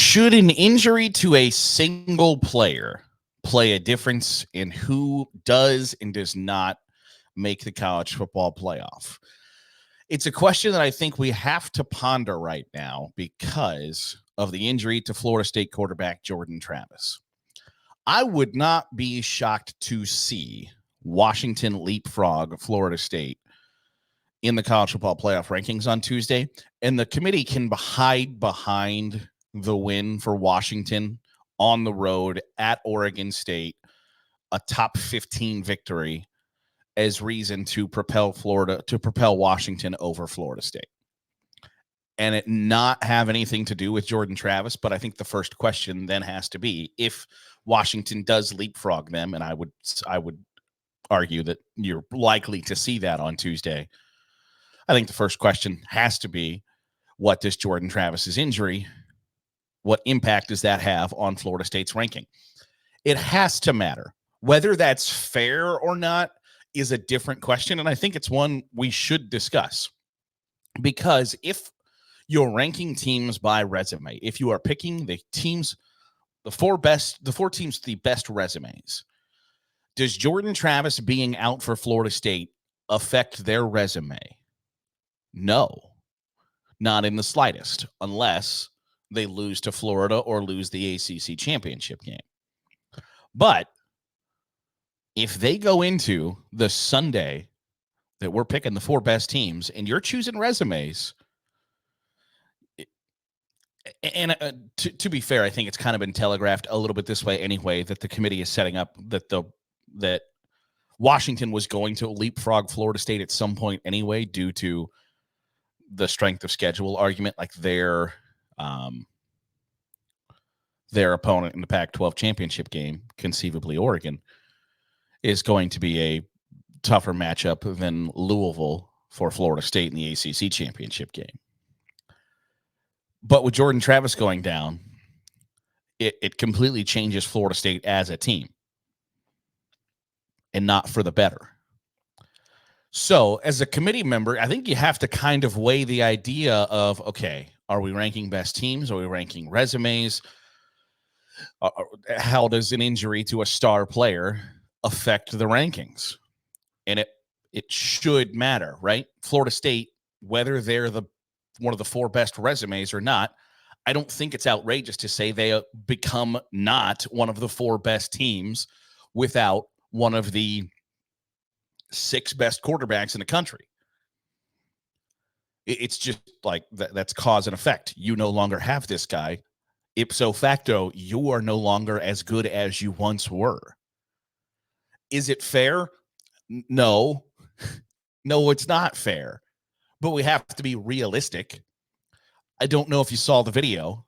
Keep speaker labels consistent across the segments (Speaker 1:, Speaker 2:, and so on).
Speaker 1: Should an injury to a single player play a difference in who does and does not make the college football playoff? It's a question that I think we have to ponder right now because of the injury to Florida State quarterback Jordan Travis. I would not be shocked to see Washington leapfrog Florida State in the college football playoff rankings on Tuesday, and the committee can hide behind the win for Washington on the road at Oregon State, a top 15 victory, as reason to propel Washington over Florida State. And it not have anything to do with Jordan Travis, but I think the first question then has to be, if Washington does leapfrog them, and I would argue that you're likely to see that on Tuesday, I think the first question has to be, what does Jordan Travis's injury, what impact does that have on Florida State's ranking? It has to matter. Whether that's fair or not is a different question, and I think it's one we should discuss. Because if you're ranking teams by resume, if you are picking the four teams, the best resumes, does Jordan Travis being out for Florida State affect their resume? No, not in the slightest, unless they lose to Florida or lose the ACC championship game. But if they go into the Sunday that we're picking the four best teams and you're choosing resumes, and to be fair, I think it's kind of been telegraphed a little bit this way anyway, that the committee is setting up that Washington was going to leapfrog Florida State at some point anyway, due to the strength of schedule argument. Like their opponent in the Pac-12 championship game, conceivably Oregon, is going to be a tougher matchup than Louisville for Florida State in the ACC championship game. But with Jordan Travis going down, it completely changes Florida State as a team, and not for the better. So as a committee member, I think you have to kind of weigh the idea of, okay, are we ranking best teams? Are we ranking resumes? How does an injury to a star player affect the rankings? And it should matter, right? Florida State, whether they're one of the four best resumes or not, I don't think it's outrageous to say they become not one of the four best teams without one of the six best quarterbacks in the country. It's just like that's cause and effect. You no longer have this guy. Ipso facto, you are no longer as good as you once were. Is it fair? No. No, it's not fair. But we have to be realistic. I don't know if you saw the video.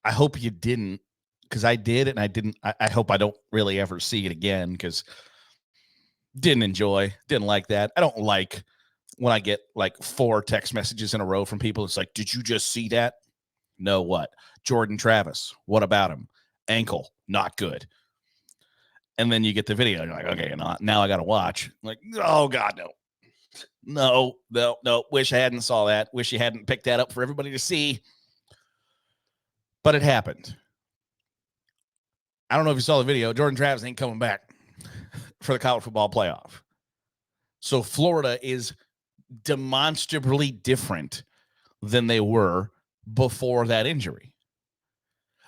Speaker 1: I hope you didn't, because I did, and I didn't. I hope I don't really ever see it again, because didn't like that. I don't like when I get like 4 text messages in a row from people. It's like, did you just see that? No, what? Jordan Travis, what about him? Ankle, not good. And then you get the video, and you're like, okay, now I got to watch. I'm like, oh, God, no. No. Wish I hadn't saw that. Wish you hadn't picked that up for everybody to see. But it happened. I don't know if you saw the video. Jordan Travis ain't coming back for the college football playoff. So Florida is demonstrably different than they were before that injury.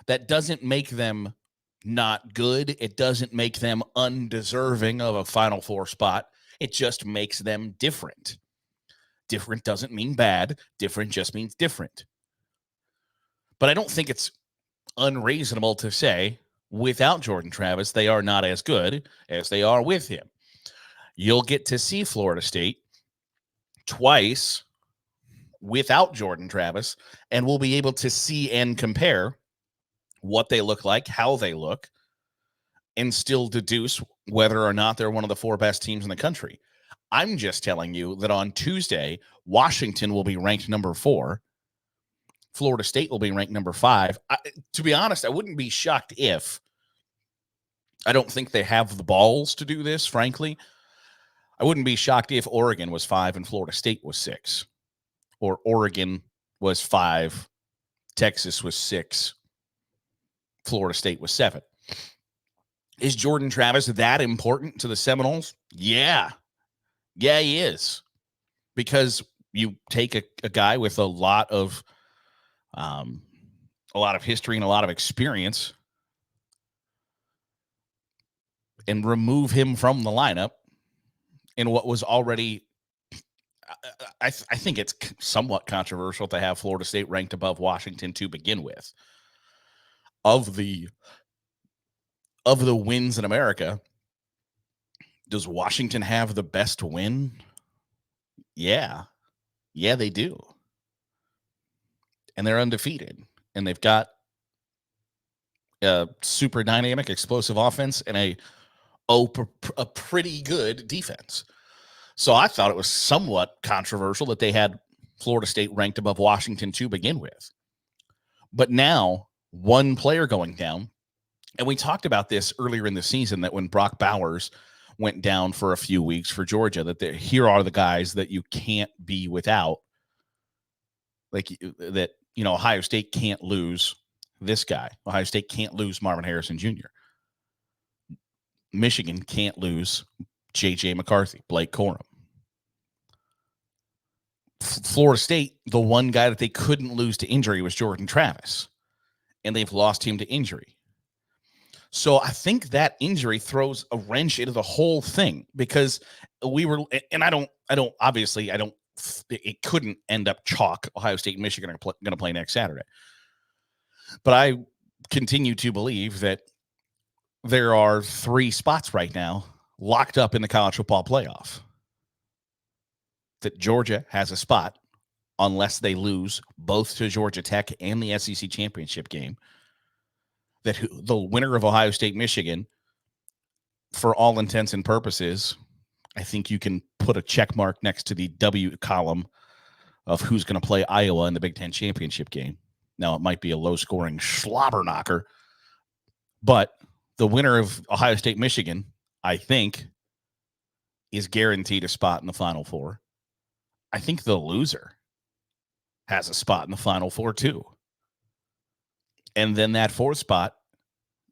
Speaker 1: That doesn't make them not good. It doesn't make them undeserving of a Final Four spot. It just makes them different. Different doesn't mean bad. Different just means different. But I don't think it's unreasonable to say, without Jordan Travis, they are not as good as they are with him. You'll get to see Florida State twice without Jordan Travis, and we'll be able to see and compare what they look like, how they look, and still deduce whether or not they're one of the 4 best teams in the country. I'm just telling you that on Tuesday, Washington will be ranked number 4. Florida State will be ranked number 5. To be honest, I wouldn't be shocked if, I don't think they have the balls to do this, frankly. I wouldn't be shocked if Oregon was 5 and Florida State was 6. Or Oregon was 5, Texas was 6, Florida State was 7. Is Jordan Travis that important to the Seminoles? Yeah. Yeah, he is. Because you take a guy with a lot of history and a lot of experience and remove him from the lineup in what was already, I think it's somewhat controversial to have Florida State ranked above Washington to begin with. Of the wins in America, does Washington have the best win? Yeah. Yeah, they do. And they're undefeated. And they've got a super dynamic, explosive offense and a pretty good defense. So I thought it was somewhat controversial that they had Florida State ranked above Washington to begin with. But now, one player going down, and we talked about this earlier in the season, that when Brock Bowers went down for a few weeks for Georgia, that here are the guys that you can't be without. Like that, Ohio State can't lose this guy. Ohio State can't lose Marvin Harrison Jr. Michigan can't lose J.J. McCarthy, Blake Corum. Florida State, the one guy that they couldn't lose to injury was Jordan Travis, and they've lost him to injury. So I think that injury throws a wrench into the whole thing, because it couldn't end up chalk. Ohio State and Michigan are going to play next Saturday. But I continue to believe that there are 3 spots right now locked up in the college football playoff. That Georgia has a spot unless they lose both to Georgia Tech and the SEC championship game. That the winner of Ohio State, Michigan, for all intents and purposes, I think you can put a check mark next to the W column of who's going to play Iowa in the Big Ten championship game. Now, it might be a low-scoring slobber knocker, but the winner of Ohio State, Michigan, I think, is guaranteed a spot in the Final Four. I think the loser has a spot in the Final Four, too. And then that 4th spot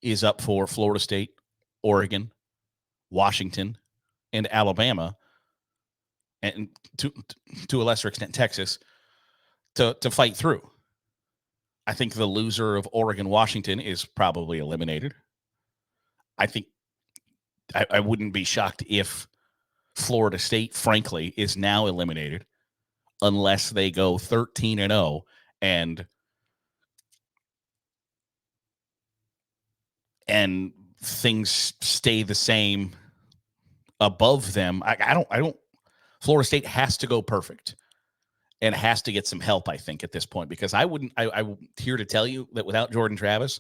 Speaker 1: is up for Florida State, Oregon, Washington, and Alabama, and to a lesser extent, Texas, to fight through. I think the loser of Oregon, Washington is probably eliminated. I think I wouldn't be shocked if Florida State, frankly, is now eliminated unless they go 13-0 and things stay the same above them. I don't. Florida State has to go perfect and has to get some help, I think, at this point, because I'm here to tell you that without Jordan Travis,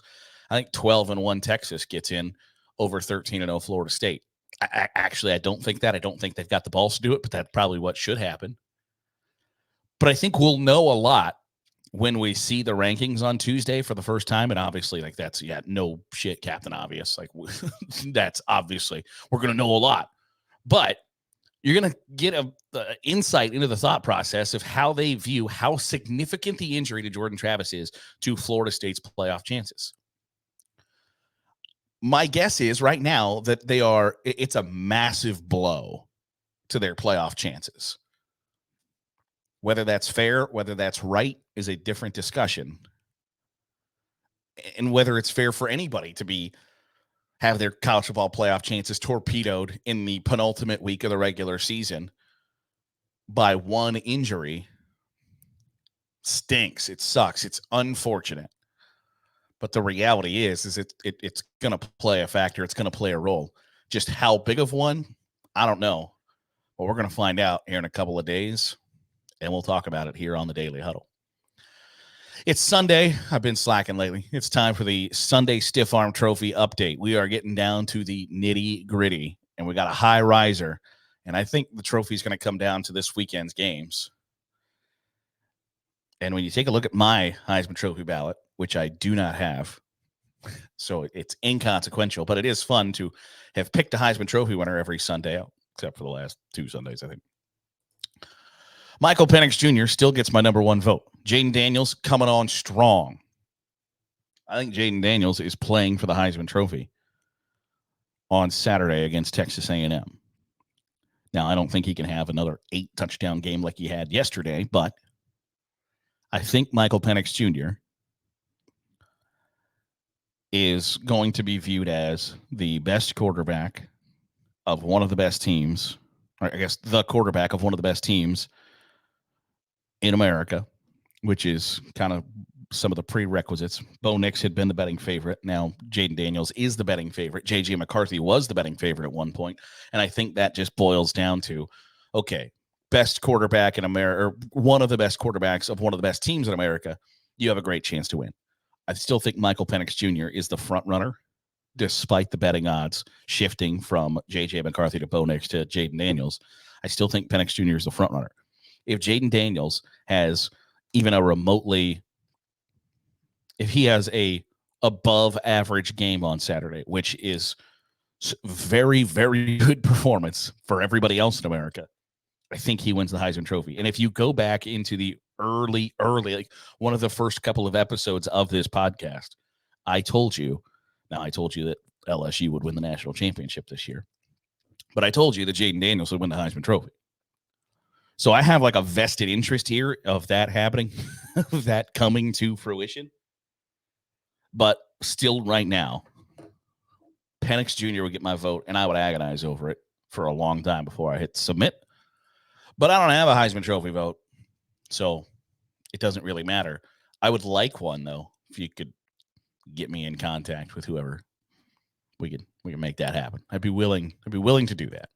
Speaker 1: I think 12-1 Texas gets in over 13-0 Florida State. I don't think that. I don't think they've got the balls to do it, but that's probably what should happen. But I think we'll know a lot when we see the rankings on Tuesday for the first time. And obviously, like, that's, no shit, Captain Obvious. Like, that's obviously, we're going to know a lot. But you're going to get an insight into the thought process of how they view how significant the injury to Jordan Travis is to Florida State's playoff chances. My guess is right now that it's a massive blow to their playoff chances. Whether that's fair, whether that's right, is a different discussion. And whether it's fair for anybody to have their college football playoff chances torpedoed in the penultimate week of the regular season by one injury stinks. It sucks. It's unfortunate. But the reality is it's going to play a factor. It's going to play a role. Just how big of one, I don't know. But we're going to find out here in a couple of days, and we'll talk about it here on the Daily Huddle. It's Sunday. I've been slacking lately. It's time for the Sunday Stiff Arm Trophy update. We are getting down to the nitty-gritty, and we got a high riser, and I think the trophy is going to come down to this weekend's games. And when you take a look at my Heisman Trophy ballot, which I do not have, so it's inconsequential, but it is fun to have picked a Heisman Trophy winner every Sunday, except for the last 2 Sundays, I think. Michael Penix Jr. still gets my number 1 vote. Jaden Daniels coming on strong. I think Jaden Daniels is playing for the Heisman Trophy on Saturday against Texas A&M. Now, I don't think he can have another 8-touchdown game like he had yesterday, but I think Michael Penix Jr. is going to be viewed as the best quarterback of one of the best teams, or I guess the quarterback of one of the best teams in America, which is kind of some of the prerequisites. Bo Nix had been the betting favorite. Now Jaden Daniels is the betting favorite. J.J. McCarthy was the betting favorite at one point. And I think that just boils down to, okay, best quarterback in America, or one of the best quarterbacks of one of the best teams in America, you have a great chance to win. I still think Michael Penix Jr. is the front runner, despite the betting odds shifting from J.J. McCarthy to Bo Nix to Jaden Daniels. I still think Penix Jr. is the front runner. If Jaden Daniels has even a remotely, if he has a above average game on Saturday, which is very, very good performance for everybody else in America, I think he wins the Heisman Trophy. And if you go back into the early, like one of the first couple of episodes of this podcast, I told you that LSU would win the national championship this year, but I told you that Jaden Daniels would win the Heisman Trophy. So I have like a vested interest here of that happening, of that coming to fruition. But still, right now, Penix Jr. would get my vote, and I would agonize over it for a long time before I hit submit. But I don't have a Heisman Trophy vote, so it doesn't really matter. I would like one, though, if you could get me in contact with whoever. We can make that happen. I'd be willing to do that.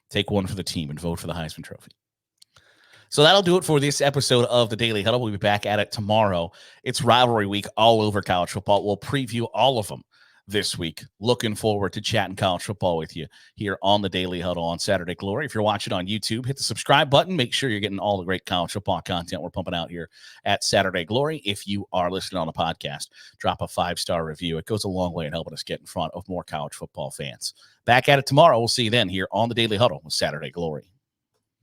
Speaker 1: Take one for the team and vote for the Heisman Trophy. So that'll do it for this episode of the Daily Huddle. We'll be back at it tomorrow. It's rivalry week all over college football. We'll preview all of them this week. Looking forward to chatting college football with you here on the Daily Huddle on Saturday Glory. If you're watching on YouTube, hit the subscribe button. Make sure you're getting all the great college football content we're pumping out here at Saturday Glory. If you are listening on the podcast, drop a 5-star review. It goes a long way in helping us get in front of more college football fans. Back at it tomorrow. We'll see you then here on the Daily Huddle with Saturday Glory.